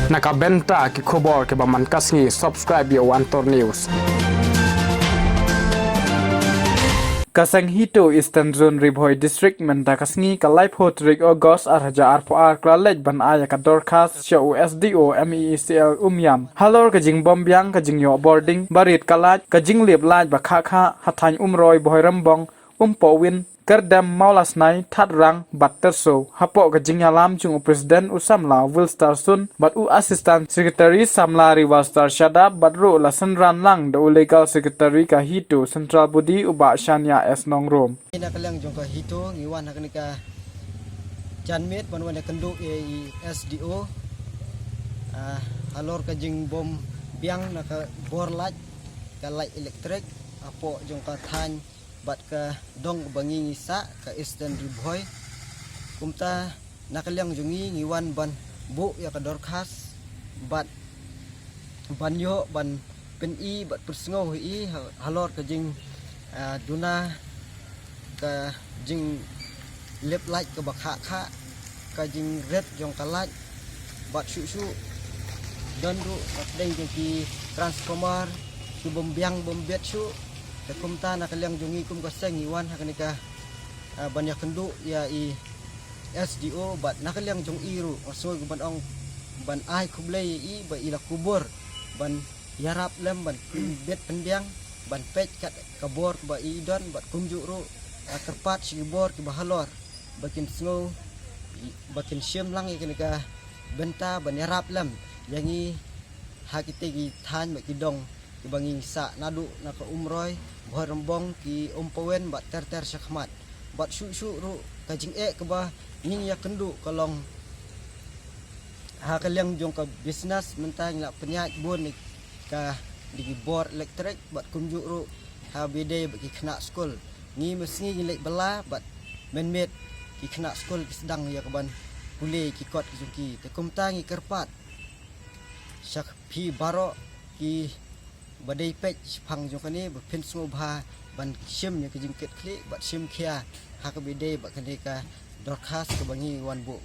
Nakabenta ki khobor ke baman kasngi subscribe yo Antor News. Kasang hito Eastern Zone Ribhoi District menta kasngi ka live hot rig August arhaja arpoar kralej ban aya ka dorkas sya USDO MECL umyam halor ka jing bombyang ka jing yo boarding barit kalaj ka jing lep laj ba kha kha hathany umroi boy rambong powin kerdam maulas nai that rang batter so hapo ka jing yalam chung president usamla Wilstar Sun bat assistant secretary samla Riwastar Shada batro la sanran lang the legal secretary ka hito central body uba shania s nongrom ina kalang jong ka hito ngiwan hakanika janmet banwan kenduk SDO alor ka jing bom biang naka borlaj ka light electric apo jong ka than bat ka dong bangi ngisa ka Eastern Ribhoi kumta nakalyang jungi ngiwan ban bu ya ka dorkas bat banyo ban pen I bat persngo I halor ka jing duna ka jing lep light ka bakha kha ka jing red jong ka light bat shu dan ru dai ki transformer ki bombyang bombet shu ta kumta nakalyang jungi kum ka seng iwan hakanika banyak kendu ya SDO bat nakalyang jong iru osoy ban ong ban ai kublay I ba ila kubur ban yarap lem ban bet pendiang ban pech kat kabor ba idon bat kumju ru kerpat sigibor ki bahalor bakin snow bakin syem lang ikanika benta ban yarap lem yangi hakite gi than ba kidong ki banging sa nadu naka umroy bohrembong ki umpowen bat ter syakmat bat shu ru kajing ke ba ning ya kendu kolong hakalyang jong ka business mentang la penyat bun ka di bor elektrik bat kumju ru ha bede bagi kena skul ngi mesngi ngi bela bat menmet ki kena skul ki sedang ya kaban kule ki kot ki jungki te kumta ngi kerpat syak pi baro ki badai pech phang jong kani ba pen smo bha ban syem ya ki jingket kli bat syem khia ha ka bede bat kani ka dorkas ke bangi wan bu